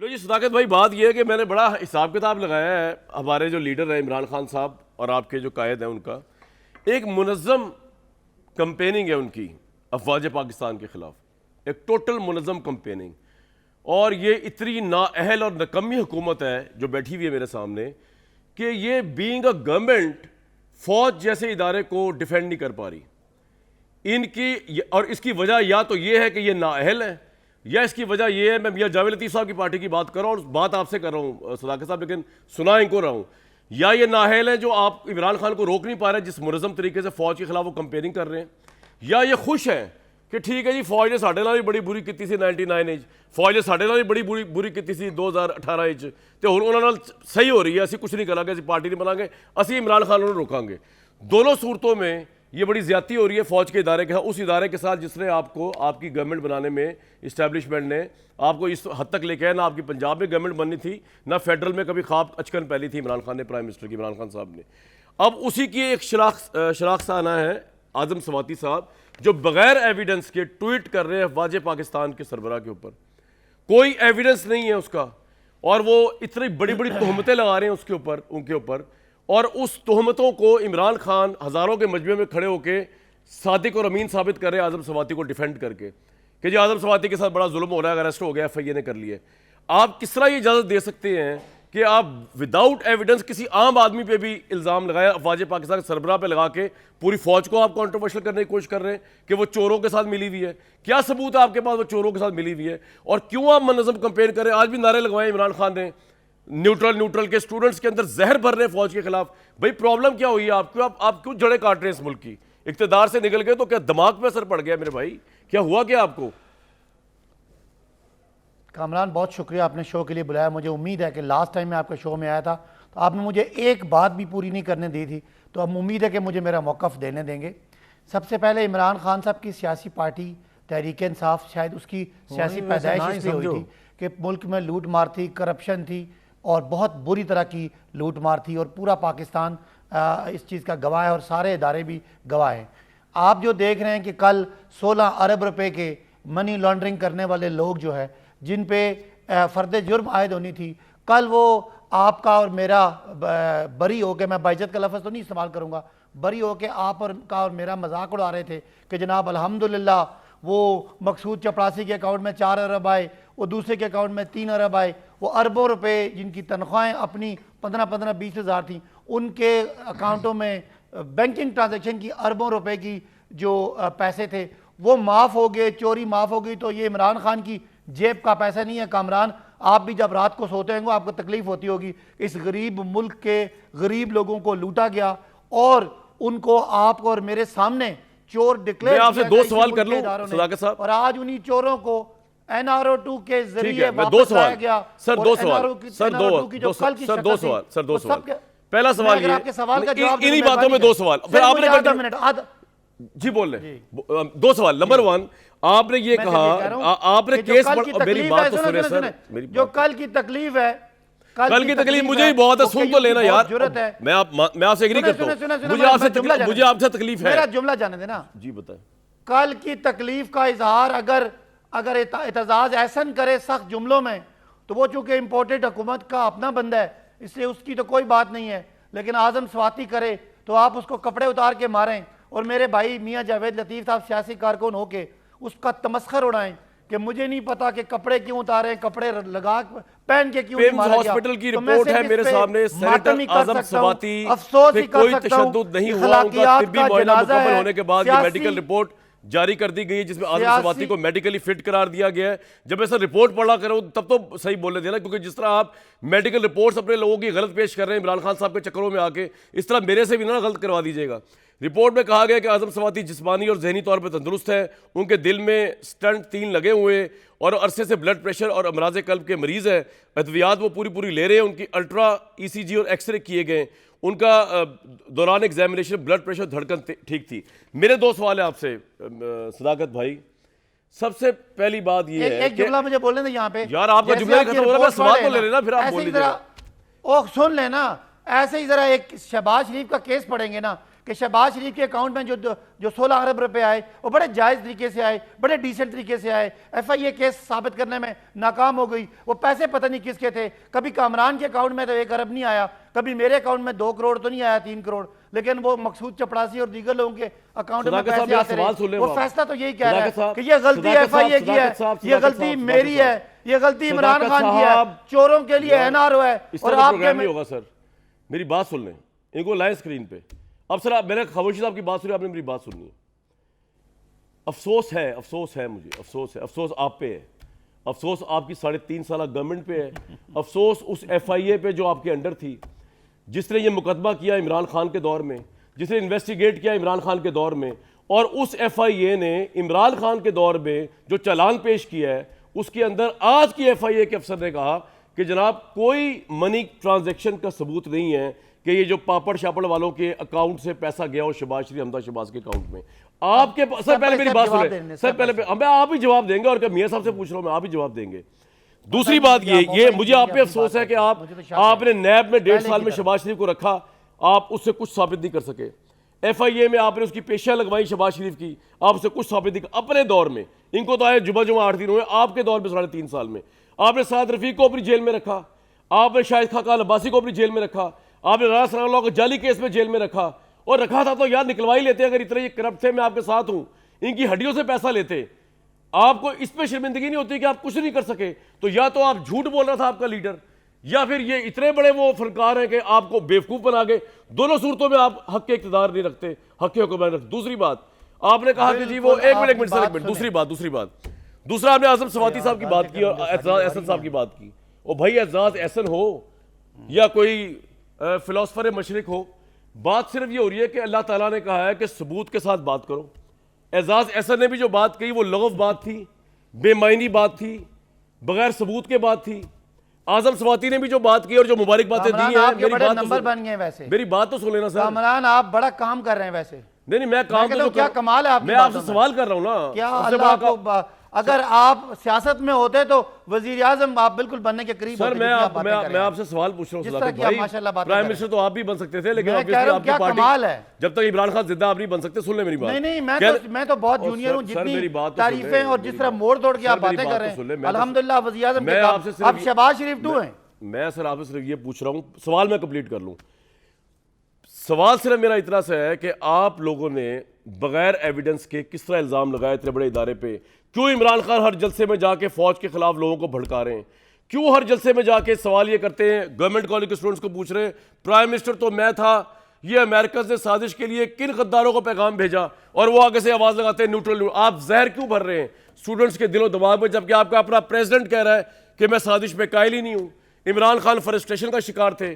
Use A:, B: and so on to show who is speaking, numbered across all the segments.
A: लो जी सदाकत भाई, बात यह है कि मैंने बड़ा हिसाब किताब लगाया है। हमारे जो लीडर हैं इमरान खान साहब और आपके जो कायद हैं उनका एक मुनज़्ज़म कंपेनिंग है उनकी अफवाज पाकिस्तान के ख़िलाफ़, एक टोटल मुनज़्ज़म कंपेनिंग। और ये इतनी नाअहल और नकम्मी हुकूमत है जो बैठी हुई है मेरे सामने कि ये बीइंग अ गवर्नमेंट फ़ौज जैसे इदारे को डिफेंड नहीं कर पा रही इनकी। और इसकी वजह या तो ये है कि ये नाअहल है, या इसकी वजह यह है, मैं मियां जावेद लतीफ़ साहब की पार्टी की बात कर रहा हूँ और बात आपसे कर रहा हूँ सदाकत साहब, लेकिन सुना इनको रहा हूँ, या ये नाअहल है जो आप इमरान खान को रोक नहीं पा रहे जिस मुनज़्ज़म तरीके से फौज के खिलाफ वो कंपेयरिंग कर रहे हैं, या ये खुश हैं कि ठीक है जी फौज ने साढ़े नाल भी बड़ी बुरी की सी 99 फौज ने साढ़े नाल भी बड़ी बुरी की सी 2018 तो हुण उन्हां नाल सही हो रही है, असं कुछ नहीं करांगे, असं पार्टी नहीं बनाएंगे, असं इमरान खान को रोकांगे। दोनों सूरतों में ये बड़ी ज्यादती हो रही है फौज के इदारे के साथ, उस इदारे के साथ जिसने आपको आपकी गवर्नमेंट बनाने में इस्टेब्लिशमेंट ने आपको इस हद तक लेके आया। ना आपकी पंजाब में गवर्नमेंट बननी थी, ना फेडरल में कभी ख्वाब अचकन पहली थी इमरान खान ने, प्राइम मिनिस्टर की इमरान खान साहब ने। अब उसी की एक शराख्साना है आजम सवाती साहब जो बगैर एविडेंस के ट्वीट कर रहे हैं अफवाज पाकिस्तान के सरबराह के ऊपर, कोई एविडेंस नहीं है उसका, और वो इतनी बड़ी बड़ी तोहमतें लगा रहे हैं उसके ऊपर, उनके ऊपर। और उस तोहमतों को इमरान खान हज़ारों के मजमे में खड़े होकर सादिक और अमीन साबित कर रहे हैं आजम सवाती को डिफेंड करके कि जी आजम सवाती के साथ बड़ा जुल्म हो रहा है, अरेस्ट हो गया, FIA ने कर लिए। आप किस तरह ये इजाज़त दे सकते हैं कि आप विदाउट एविडेंस किसी आम आदमी पे भी इल्ज़ाम लगाया, अफवाज पाकिस्तान के सरबराह पे लगा के पूरी फौज को आप कॉन्ट्रोवर्शियल करने की कोशिश कर रहे हैं कि वो चोरों के साथ मिली हुई है? क्या सबूत है आपके पास वो चोरों के साथ मिली हुई है? और क्यों आप मुनज़्ज़म कंपेयर करें? आज भी नारे लगवाए इमरान खान ने न्यूट्रल के स्टूडेंट्स के अंदर जहर भर रहे हैं फौज के खिलाफ। भाई प्रॉब्लम क्या हुई है आपको? आप क्यों जड़े काट रहे हैं इस मुल्क की? इक्तदार से निकल गए तो क्या दिमाग पे असर पड़ गया मेरे भाई? क्या हुआ क्या आपको?
B: कामरान, बहुत शुक्रिया आपने शो के लिए बुलाया। मुझे उम्मीद है कि लास्ट टाइम मैं आपके शो में आया था तो आपने मुझे एक बात भी पूरी नहीं करने दी थी, तो अब उम्मीद है कि मुझे मेरा मौक़िफ़ देने देंगे। सबसे पहले इमरान खान साहब की सियासी पार्टी तहरीक इंसाफ, शायद उसकी सियासी पैदाइश इसलिए हुई थी कि मुल्क में लूट मार थी, करप्शन थी और बहुत बुरी तरह की लूट मार थी, और पूरा पाकिस्तान इस चीज़ का गवाह है और सारे इदारे भी गवाह हैं। आप जो देख रहे हैं कि कल 16 अरब रुपए के मनी लॉन्ड्रिंग करने वाले लोग जो है, जिन पे फ़र्द जुर्म आयद होनी थी, कल वो आपका और मेरा बरी हो के, मैं बाइज्जत का लफ्ज़ तो नहीं इस्तेमाल करूँगा, बरी हो के आप और मेरा मजाक उड़ा रहे थे कि जनाब अल्हम्दुलिल्लाह वो मकसूद चपरासी के अकाउंट में 4 अरब आए, वो दूसरे के अकाउंट में 3 अरब आए, वो अरबों रुपए जिनकी तनख्वाहें अपनी 15-20 हज़ार थी, उनके अकाउंटों में बैंकिंग ट्रांजैक्शन की अरबों रुपए की जो पैसे थे वो माफ़ हो गए, चोरी माफ़ हो गई। तो ये इमरान खान की जेब का पैसा नहीं है। कामरान, आप भी जब रात को सोते होंगे आपको तकलीफ होती होगी, इस गरीब मुल्क के गरीब लोगों को लूटा गया और उनको आप और मेरे सामने चोर डिक्लेयर।
A: मैं आपसे दो सवाल कर लूं सदाकत साहब,
B: और आज उन्हीं चोरों को NRO2 के जरिए
A: दो सवाल
B: गया।
A: सर, दो सवाल। पहला सवाल ये,
B: आपके सवाल का जवाब
A: इन्हीं बातों में दो सवाल, फिर आपने जी बोल रहे दो सवाल। नंबर 1, आपने ये कहा, आपने केस, मेरी बात तो सुने सर,
B: जो कल की तकलीफ है,
A: कल की तकलीफ मुझे भी बहुत है, सुन तो लेना यार। मैं आपसे एग्री करता हूं, मुझे आपसे तकलीफ है।
B: मेरा जुमला जाने देना
A: जी, बताएं।
B: कल की तकलीफ का इजहार अगर एतजाज एहसन करे सख्त जुमलों में, तो वो चूंकि इंपोर्टेड हुकूमत का अपना बंदा है इसलिए उसकी तो कोई बात नहीं है, लेकिन आजम सवाती करे तो आप उसको कपड़े उतार के मारें और मेरे भाई मियां जावेद लतीफ़ साहब सियासी कारकुन होके उसका तमस्खर उड़ाएं कि मुझे नहीं पता कि कपड़े क्यों उतारे, कपड़े लगा पहन के क्यों मारा गया।
A: हॉस्पिटल की रिपोर्ट है मेरे सामने, सेनेटर आजम सवाती
B: अफसोस
A: पे कोई तशद्दुद नहीं हुआ, उनका तिब्बी मुआयना मुकम्मल होने के बाद ये मेडिकल रिपोर्ट जारी कर दी गई है जिसमें आजम सवाती को मेडिकली फिट करार दिया गया है। जब ऐसा रिपोर्ट पढ़ा करो तब तो सही बोलने देना, क्योंकि जिस तरह आप मेडिकल रिपोर्ट्स अपने लोगों की गलत पेश कर रहे हैं इमरान खान साहब के चक्करों में आके, इस तरह मेरे से भी ना गलत करवा दीजिएगा। रिपोर्ट में कहा गया कि आजम सवाती जिस्मानी और जहनी तौर पर तंदुरुस्त है, उनके दिल में स्टंट 3 लगे हुए और अरसे से ब्लड प्रेशर और अमराज कल्ब के मरीज़ हैं, अद्वियात वो पूरी ले रहे हैं, उनकी अल्ट्रा ECG और एक्सरे किए गए, उनका दौरान एग्जामिनेशन ब्लड प्रेशर धड़कन ठीक थी। मेरे 2 सवाल है आपसे सदाकत भाई। सबसे पहली बात ये है,
B: एक जुमला मुझे बोलने दे यहाँ पे
A: यार, आपका जुमला खत्म हो रहा है, सवाल तो ले लेना, फिर आप बोल लीजिएगा।
B: ओ सुन लेना, ऐसे ही जरा एक शहबाज शरीफ का केस पढ़ेंगे ना कि शहबाज शरीफ के अकाउंट में जो 16 अरब रुपए आए वो बड़े जायज़ तरीके से आए, बड़े डिसेंट तरीके से आए। FIA केस साबित करने में नाकाम हो गई। वो पैसे पता नहीं किसके थे, कभी कामरान के अकाउंट में तो 1 अरब नहीं आया, कभी मेरे अकाउंट में 2 करोड़ तो नहीं आया, 3 करोड़, लेकिन वो मकसूद चपड़ासी और दीगर लोगों के अकाउंट में पैसे आते रहे। वो फैसला तो यही कह रहा है कि ये गलती FIA की है, ये गलती मेरी है, ये गलती इमरान खान की है, चोरों के लिए NRO है। और आपके
A: नहीं होगा सर, मेरी बात सुन लें, इनको लाएं स्क्रीन पे। अब सर मैंने खामोशी साहब की बात सुनी, आपने मेरी बात सुननी है। अफसोस है मुझे, अफसोस आप पे है, अफसोस आपकी 3.5 साल गवर्नमेंट पे है, अफसोस उस FIA पे जो आपके अंडर थी, जिसने ये मुकदमा किया इमरान खान के दौर में, जिसने इन्वेस्टिगेट किया इमरान खान के दौर में, और उस FIA ने इमरान खान के दौर में जो चालान पेश किया है, उसके अंदर आज की FIA के अफसर ने कहा कि जनाब कोई मनी ट्रांजैक्शन का सबूत नहीं है कि ये जो पापड़ शापड़ वालों के अकाउंट से पैसा गया हो शहबाज शरीफ, हमदा शहबाज के अकाउंट में। आपके सर पहले मेरी बात सुने सर, पहले मैं आप ही जवाब देंगे, और क्या मियां साहब से पूछ रहा हूं मैं, आप ही जवाब देंगे। दूसरी बात ये मुझे आप पे अफसोस है कि आपने नैब में 1.5 साल में शहबाज शरीफ को रखा, आप उससे कुछ साबित नहीं कर सके। FIA में आपने उसकी पेशियां लगवाई शहबाज शरीफ की, आप उससे कुछ साबित नहीं अपने दौर में। इनको तो आए जुमा 8 दिन हुए, आपके दौर में 3.5 साल में आपने साद रफीक को अपनी जेल में रखा, आपने शाहिद खाकान अब्बासी को अपनी जेल में रखा, आपने राना सनाउल्लाह को जाली केस में जेल में रखा, और रखा था तो यार निकलवा ही लेते। अगर इतने ये करप्ट थे, मैं आपके साथ हूं, इनकी हड्डियों से पैसा लेते, आपको इस पे शर्मिंदगी नहीं होती कि आप कुछ नहीं कर सके। तो या तो आप झूठ बोल रहा था आपका लीडर, या फिर ये इतने बड़े वो फनकार हैं कि आपको बेवकूफ बना गए। दोनों सूरतों में आप हक के इक़्तिदार नहीं रखते, हक के हुक्म नहीं रखते। दूसरी बात आपने कहा कि जी वो एक मिनट दूसरा आपने आजम सवाती साहब की बात की और एजाज एहसन साहब की बात की। ओ भाई एजाज एहसन हो या कोई फिलोसफर मशरिक हो, बात सिर्फ ये हो रही है कि अल्लाह ताला ने कहा है कि सबूत के साथ बात करो। एजाज एहसन ने भी जो बात कही वो लगव बात थी, बेमायनी बात थी, बगैर सबूत के बात थी। आजम सवाती ने भी जो बात की और जो मुबारक बातें दी हैं,
B: मेरी बात नंबर बन गए। वैसे मेरी
A: बात तो सुन लेना सर।
B: कामरान आप बड़ा काम कर रहे हैं वैसे।
A: नहीं मैं काम तो
B: क्या कमाल है,
A: मैं आपसे सवाल कर रहा हूँ ना।
B: क्या अल्लाह, अगर आप सियासत में होते तो वजीर आजम आप बिल्कुल बनने के करीब
A: सर। मैं आपसे सवाल पूछ रहा हूँ, प्राइम मिनिस्टर तो आप भी बन सकते थे, लेकिन
B: क्या कमाल है,
A: जब तक इमरान खान जिंदा आप नहीं बन सकते। सुन ले मेरी बात।
B: नहीं मैं तो बहुत जूनियर हूँ, जितनी तारीफें और जिस तरह मोड़ तोड़ के आप बातें कर रहे हैं, अल्हम्दुलिल्लाह वजीर आजम के काम। आप शहबाज शरीफ 2 हैं।
A: मैं सर आपसे सिर्फ ये पूछ रहा हूँ, सवाल मैं कंप्लीट कर लूँ। सवाल सिर्फ मेरा इतना सा है कि आप लोगों ने बगैर एविडेंस के किस तरह इल्ज़ाम लगाए इतने बड़े इदारे पे? क्यों इमरान खान हर जलसे में जाके फौज के खिलाफ लोगों को भड़का रहे हैं? क्यों हर जलसे में जाके सवाल ये करते हैं, गवर्नमेंट कॉलेज के स्टूडेंट्स को पूछ रहे हैं प्राइम मिनिस्टर तो मैं था, ये अमेरिका ने साजिश के लिए किन गद्दारों को पैगाम भेजा, और वो आगे से आवाज़ लगाते हैं न्यूट्रल। आप जहर क्यों भर रहे हैं स्टूडेंट्स के दिलो दिमाग में, जबकि आपका अपना प्रेसिडेंट कह रहा है कि मैं साजिश में कायल ही नहीं हूँ। इमरान खान फ्रस्ट्रेशन का शिकार थे,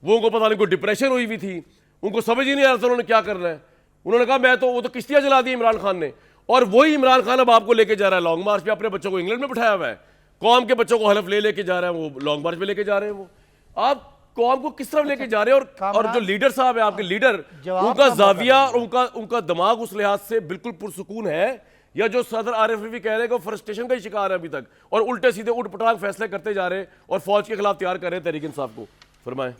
A: वो उनको पता नहीं कोई डिप्रेशन हुई हुई थी, उनको समझ ही नहीं आ रहा था उन्होंने क्या करना है। उन्होंने कहा मैं तो, वो तो किश्तियां जला दी इमरान खान ने, और वही इमरान खान अब आपको लेके जा रहा है लॉन्ग मार्च पे। अपने बच्चों को इंग्लैंड में बिठाया हुआ है, कौम के बच्चों को हलफ लेके जा रहे हैं, वो लॉन्ग मार्च पे लेके जा रहे हैं। वो आप कौम को किस तरफ लेके जा रहे हैं? और जो लीडर साहब है आपके लीडर, उनका जाविया और उनका दिमाग उस लिहाज से बिल्कुल पुरसुकून है, या जो सदर आरिफ रफी कह रहे हैं कि फ्रस्ट्रेशन का ही शिकार है अभी तक, और उल्टे सीधे उठ पटांग फैसले करते जा रहे हैं और फौज के खिलाफ तैयार कर रहे हैं तहरीक इंसाफ को? फरमाएं।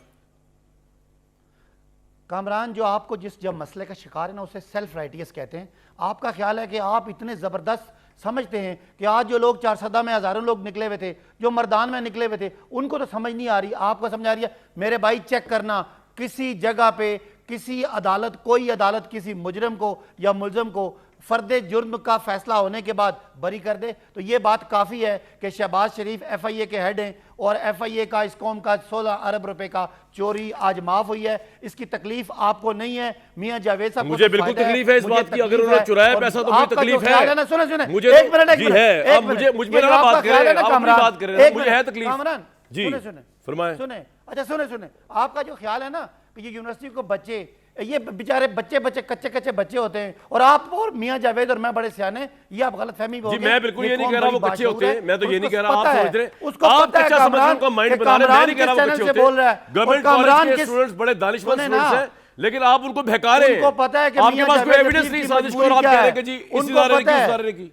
B: कामरान, जो आपको जब मसले का शिकार है ना, उसे सेल्फ राइटियस कहते हैं। आपका ख्याल है कि आप इतने ज़बरदस्त समझते हैं कि आज जो लोग 4 में हज़ारों लोग निकले हुए थे, जो मैदान में निकले हुए थे, उनको तो समझ नहीं आ रही, आपको समझ आ रही है। मेरे भाई चेक करना, किसी जगह पे किसी अदालत, कोई अदालत किसी मुजरिम को या मुलजम को फर्दे जुर्म का फैसला होने के बाद बरी कर दे, तो ये बात काफ़ी है कि शहबाज शरीफ FIA के हेड हैं, और FIA का इस कौम का 16 अरब रुपए का चोरी आज माफ हुई है। इसकी तकलीफ आपको नहीं है मियां जावेद साहब?
A: मुझे बिल्कुल तकलीफ है इस बात की, अगर उन्होंने चुराया पैसा तो मुझे तकलीफ है।
B: सुने
A: मुझे
B: एक मिनट
A: जी है, मुझे मेरा बात कर रहे हैं, बात कर रहे हैं, मुझे है तकलीफ।
B: कामरान
A: जी फरमाएं।
B: सुने, अच्छा सुने, आपका जो ख्याल है ना कि ये यूनिवर्सिटी को बच्चे, ये बेचारे बच्चे कच्चे बच्चे होते हैं, और आप और मियां जावेद और मैं बड़े सियाने, ये आप गलत फहमी हो गई।
A: मैं बिल्कुल ये नहीं कह रहा वो कच्चे होते हैं, मैं तो ये नहीं कह रहा, आप समझ रहे हैं, आप कच्चा समझ रहे हो, माइंड बना रहे हैं, मैं नहीं कह रहा वो कच्चे होते हैं। गवर्नमेंट कॉलेज के स्टूडेंट्स बड़े दानिशमंद स्टूडेंट्स हैं, लेकिन आप उनको बहका रहे हैं।
B: उनको पता है कि
A: आपके पास कोई एविडेंस नहीं साजिश को, और आप कह रहे हैं कि जी इस इदारे ने की, उस इदारे ने की।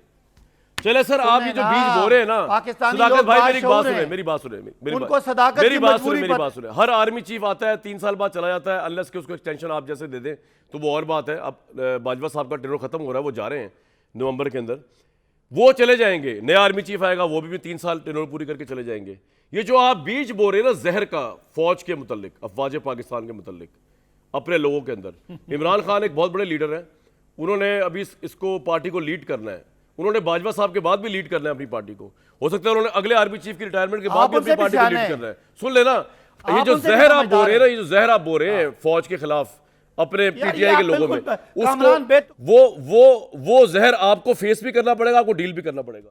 A: चले सर, आप ये जो बीज बो रहे हैं ना,
B: पाकिस्तानी
A: सदाकत
B: लोग
A: भाई मेरी
B: बादशाह
A: बात
B: हैं।
A: सुने, मेरी बात सुने, मेरी
B: उनको
A: बात-
B: सदाकत
A: मेरी
B: की
A: बात
B: मजबूरी
A: सुने, मेरी
B: पर-
A: बात सुने। हर आर्मी चीफ आता है 3 साल बाद चला जाता है, अनलेस कि उसको एक्सटेंशन आप जैसे दे दें तो वो और बात है। अब बाजवा साहब का टेन्योर खत्म हो रहा है, वो जा रहे हैं नवंबर के अंदर, वो चले जाएंगे, नया आर्मी चीफ आएगा, वो भी 3 साल टेन्योर पूरी करके चले जाएंगे। ये जो आप बीज बो रहे हैं ना जहर का, फौज के मुतल्लिक, अफवाज पाकिस्तान के मुतल्लिक, अपने लोगों के अंदर, इमरान खान एक बहुत बड़े लीडर हैं, उन्होंने अभी इसको पार्टी को लीड करना है, उन्होंने बाजवा साहब के बाद भी लीड करना है अपनी पार्टी को। हो सकता है उन्होंने अगले आर्मी चीफ की रिटायरमेंट के बाद भी अपनी पार्टी को लीड करना है। सुन लेना, ये जो
B: उनसे भी
A: जहर आप बो
B: समझदार
A: रहे हैं ना, ये जो जहर आप बो रहे हैं फौज के खिलाफ अपने पीटीआई के लोगों में,
B: कामरान बेट-
A: उसको वो जहर आपको फेस भी करना पड़ेगा, आपको डील भी करना पड़ेगा।